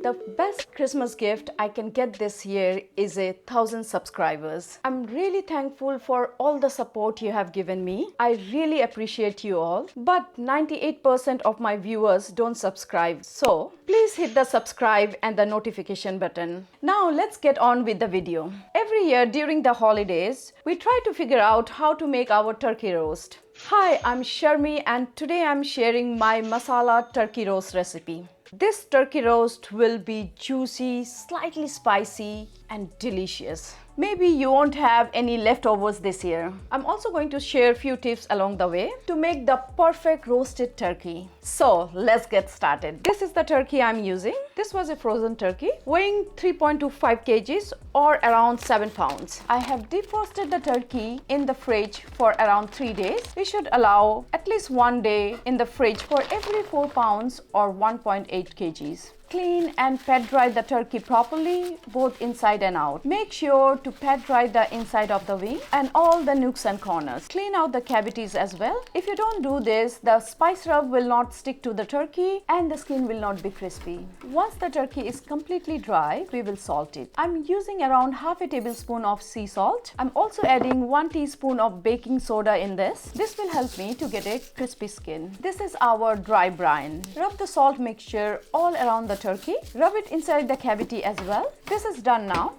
The best Christmas gift I can get this year is 1,000 subscribers. I'm really thankful for all the support you have given me. I really appreciate you all. But 98% of my viewers don't subscribe. So please hit the subscribe and the notification button. Now let's get on with the video. Every year during the holidays, we try to figure out how to make our turkey roast. Hi, I'm Sharmi and today I'm sharing my masala turkey roast recipe. This turkey roast will be juicy, slightly spicy and delicious. Maybe you won't have any leftovers this year. I'm also going to share a few tips along the way to make the perfect roasted turkey. So let's get started. This is the turkey I'm using. This was a frozen turkey weighing 3.25 kgs or around 7 pounds. I have defrosted the turkey in the fridge for around 3 days. We should allow at least 1 day in the fridge for every 4 pounds or 1.8 kgs. Clean and pat dry the turkey properly, both inside and out. Make sure to pat dry the inside of the wing and all the nooks and corners. Clean out the cavities as well. If you don't do this, the spice rub will not stick to the turkey and the skin will not be crispy. Once the turkey is completely dry, we will salt it. I'm using around half a tablespoon of sea salt. I'm also adding 1 teaspoon of baking soda in this. This will help me to get a crispy skin. This is our dry brine. Rub the salt mixture all around the turkey. Rub it inside the cavity as well. This is done now.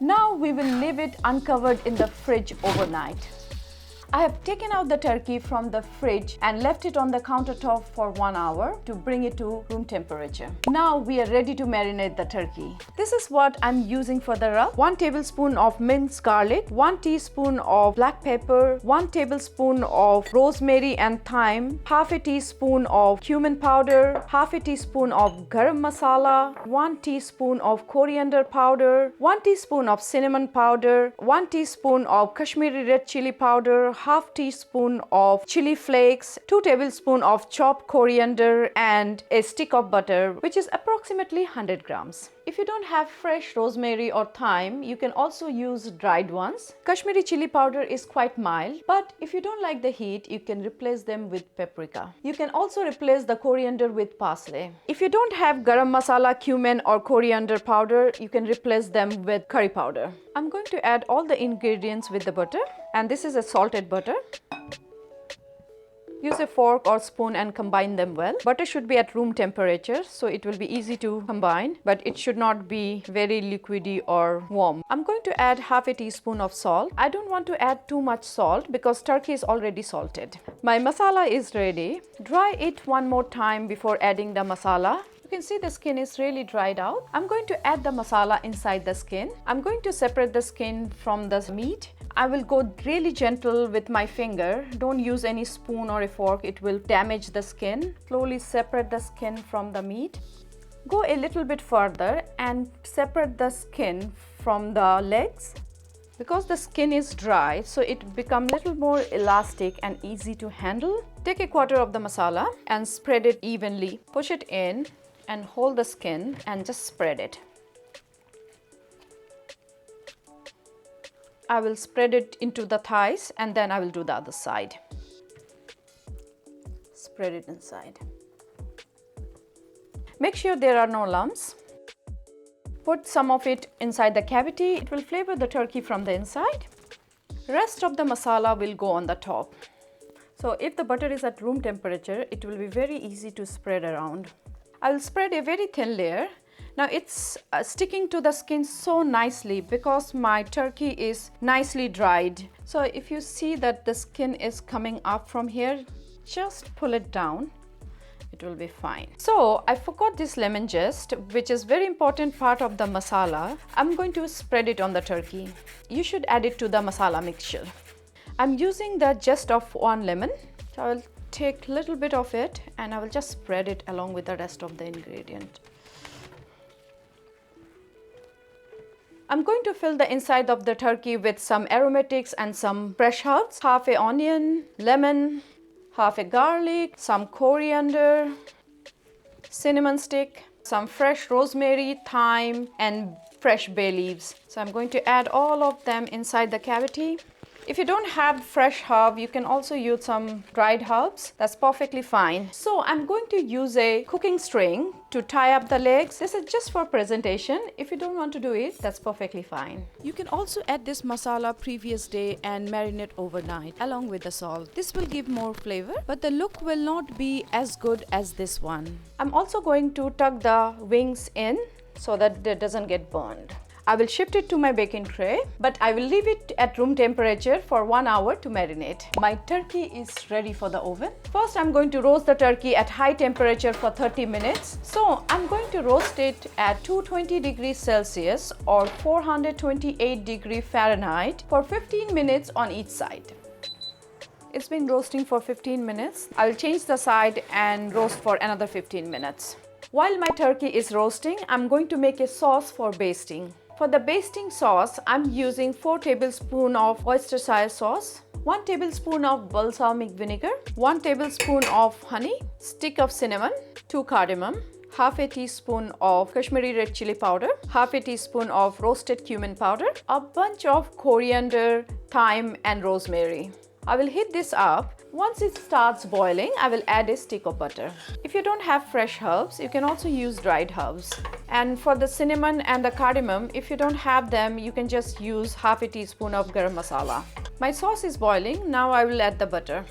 Now we will leave it uncovered in the fridge overnight. I have taken out the turkey from the fridge and left it on the countertop for 1 hour to bring it to room temperature. Now we are ready to marinate the turkey. This is what I'm using for the rub. 1 tablespoon of minced garlic, 1 teaspoon of black pepper, 1 tablespoon of rosemary and thyme, half a teaspoon of cumin powder, half a teaspoon of garam masala, 1 teaspoon of coriander powder, 1 teaspoon of cinnamon powder, 1 teaspoon of Kashmiri red chili powder, half teaspoon of chili flakes, 2 tablespoons of chopped coriander and a stick of butter, which is approximately 100 grams. If you don't have fresh rosemary or thyme, you can also use dried ones. Kashmiri chili powder is quite mild, but if you don't like the heat, you can replace them with paprika. You can also replace the coriander with parsley. If you don't have garam masala, cumin or coriander powder, you can replace them with curry powder. I'm going to add all the ingredients with the butter, and this is a salted butter. Use a fork or spoon and combine them well. Butter should be at room temperature, so it will be easy to combine, but it should not be very liquidy or warm. I'm going to add half a teaspoon of salt. I don't want to add too much salt because turkey is already salted. My masala is ready. Dry it one more time before adding the masala. You can see the skin is really dried out. I'm going to add the masala inside the skin. I'm going to separate the skin from the meat. I will go really gentle with my finger. Don't use any spoon or a fork. It will damage the skin. Slowly separate the skin from the meat. Go a little bit further and separate the skin from the legs. Because the skin is dry, so it becomes a little more elastic and easy to handle. Take a quarter of the masala and spread it evenly. Push it in and hold the skin and just spread it. I will spread it into the thighs and then I will do the other side. Spread it inside. Make sure there are no lumps. Put some of it inside the cavity. It will flavor the turkey from the inside. Rest of the masala will go on the top. So if the butter is at room temperature, it will be very easy to spread around. I will spread a very thin layer. Now it's sticking to the skin so nicely because my turkey is nicely dried. So if you see that the skin is coming up from here, just pull it down. It will be fine. So I forgot this lemon zest, which is very important part of the masala. I'm going to spread it on the turkey. You should add it to the masala mixture. I'm using the zest of 1 lemon. So I will take a little bit of it and I will just spread it along with the rest of the ingredient. I'm going to fill the inside of the turkey with some aromatics and some fresh herbs. Half a onion, lemon, half a garlic, some coriander, cinnamon stick, some fresh rosemary, thyme and fresh bay leaves. So I'm going to add all of them inside the cavity. If you don't have fresh herb, you can also use some dried herbs. That's perfectly fine. So I'm going to use a cooking string to tie up the legs. This is just for presentation. If you don't want to do it, that's perfectly fine. You can also add this masala previous day and marinate overnight along with the salt. This will give more flavor, but the look will not be as good as this one. I'm also going to tuck the wings in so that it doesn't get burned. I will shift it to my baking tray, but I will leave it at room temperature for 1 hour to marinate. My turkey is ready for the oven. First, I'm going to roast the turkey at high temperature for 30 minutes. So I'm going to roast it at 220 degrees Celsius or 428 degrees Fahrenheit for 15 minutes on each side. It's been roasting for 15 minutes. I'll change the side and roast for another 15 minutes. While my turkey is roasting, I'm going to make a sauce for basting. For the basting sauce, I'm using 4 tablespoons of Worcestershire sauce, 1 tablespoon of balsamic vinegar, 1 tablespoon of honey, stick of cinnamon, 2 cardamom, half a teaspoon of Kashmiri red chili powder, half a teaspoon of roasted cumin powder, a bunch of coriander, thyme and rosemary. I will heat this up. Once it starts boiling, I will add a stick of butter. If you don't have fresh herbs, you can also use dried herbs. And for the cinnamon and the cardamom, if you don't have them, you can just use half a teaspoon of garam masala. My sauce is boiling. Now I will add the butter.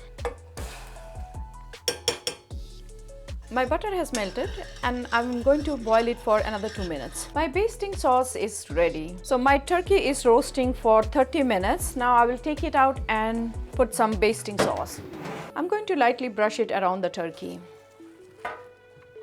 My butter has melted and I'm going to boil it for another 2 minutes. My basting sauce is ready. So my turkey is roasting for 30 minutes. Now I will take it out and put some basting sauce. I'm going to lightly brush it around the turkey.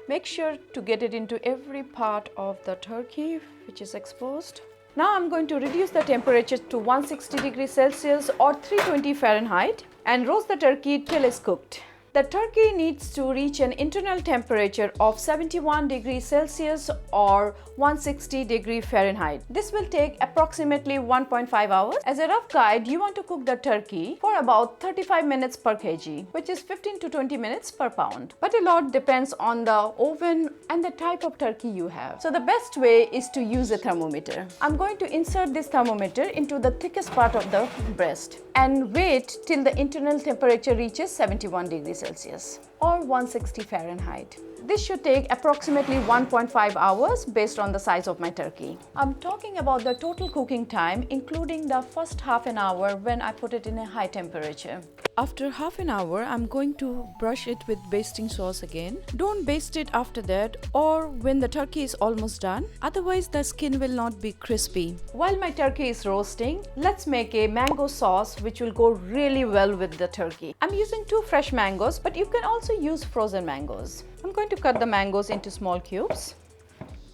Make sure to get it into every part of the turkey which is exposed. Now I'm going to reduce the temperature to 160 degrees Celsius or 320 Fahrenheit and roast the turkey till it's cooked. The turkey needs to reach an internal temperature of 71 degrees Celsius or 160 degrees Fahrenheit. This will take approximately 1.5 hours. As a rough guide, you want to cook the turkey for about 35 minutes per kg, which is 15 to 20 minutes per pound. But a lot depends on the oven and the type of turkey you have. So the best way is to use a thermometer. I'm going to insert this thermometer into the thickest part of the breast and wait till the internal temperature reaches 71 degrees Celsius or 160 Fahrenheit. This should take approximately 1.5 hours based on the size of my turkey. I'm talking about the total cooking time, including the first half an hour when I put it in a high temperature. After half an hour, I'm going to brush it with basting sauce again. Don't baste it after that or when the turkey is almost done. Otherwise, the skin will not be crispy. While my turkey is roasting, let's make a mango sauce which will go really well with the turkey. I'm using 2 fresh mangoes, but you can also use frozen mangoes. I'm going to cut the mangoes into small cubes.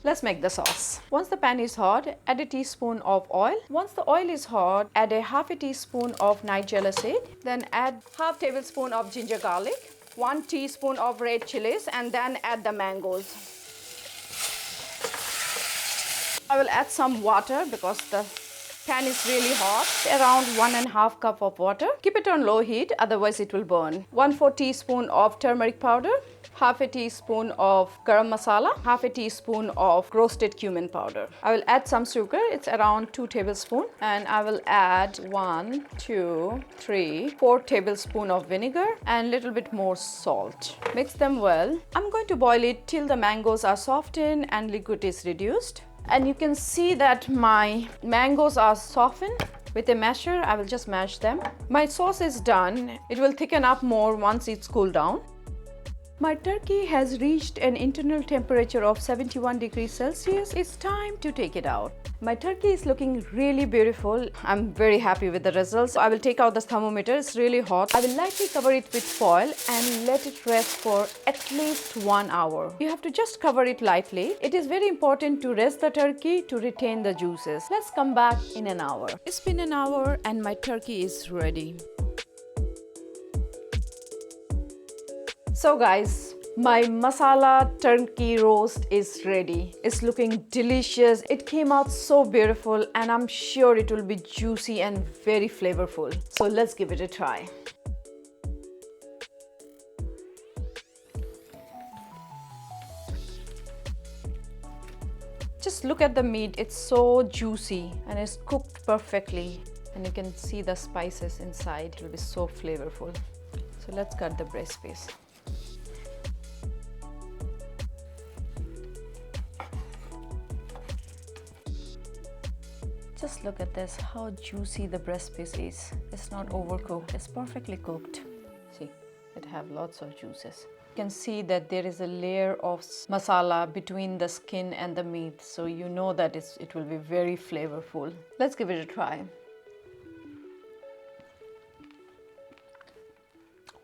Let's make the sauce. Once the pan is hot, add a teaspoon of oil. Once the oil is hot, add a half a teaspoon of nigella seed. Then add half tablespoon of ginger garlic, 1 teaspoon of red chilies, and then add the mangoes. I will add some water because the pan is really hot. Around 1.5 cup of water. Keep it on low heat, otherwise it will burn. 1/4 teaspoon of turmeric powder, half a teaspoon of garam masala, half a teaspoon of roasted cumin powder. I will add some sugar. It's around 2 tablespoons. And I will add 1, 2, 3, 4 tablespoons of vinegar and a little bit more salt. Mix them well. I'm going to boil it till the mangoes are softened and liquid is reduced. And you can see that my mangoes are softened. With a masher, I will just mash them. My sauce is done. It will thicken up more once it's cooled down. My turkey has reached an internal temperature of 71 degrees Celsius. It's time to take it out. My turkey is looking really beautiful. I'm very happy with the results. I will take out the thermometer. It's really hot. I will lightly cover it with foil and let it rest for at least 1 hour. You have to just cover it lightly. It is very important to rest the turkey to retain the juices. Let's come back in an hour. It's been an hour and my turkey is ready. So guys, my masala turkey roast is ready. It's looking delicious. It came out so beautiful and I'm sure it will be juicy and very flavorful. So let's give it a try. Just look at the meat. It's so juicy and it's cooked perfectly. And you can see the spices inside. It will be so flavorful. So let's cut the breast piece. Just look at this, how juicy the breast piece is. It's not overcooked, it's perfectly cooked. See, it have lots of juices. You can see that there is a layer of masala between the skin and the meat, so you know that it will be very flavorful. Let's give it a try.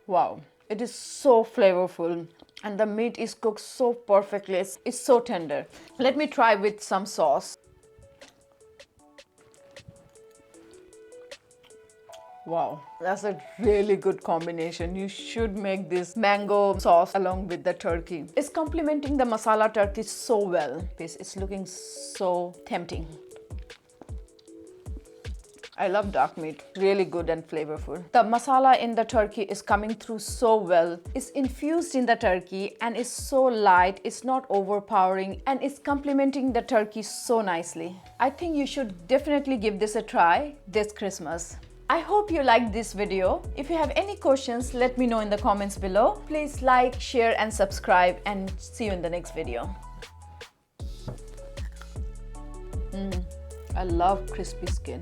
Wow, it is so flavorful and the meat is cooked so perfectly. It's so tender. Let me try with some sauce. Wow, that's a really good combination. You should make this mango sauce along with the turkey. It's complementing the masala turkey so well. It's looking so tempting. I love dark meat, really good and flavorful. The masala in the turkey is coming through so well. It's infused in the turkey and it's so light, it's not overpowering, and it's complementing the turkey so nicely. I think you should definitely give this a try this Christmas. I hope you liked this video. If you have any questions, let me know in the comments below. Please like, share and subscribe, and see you in the next video. I love crispy skin.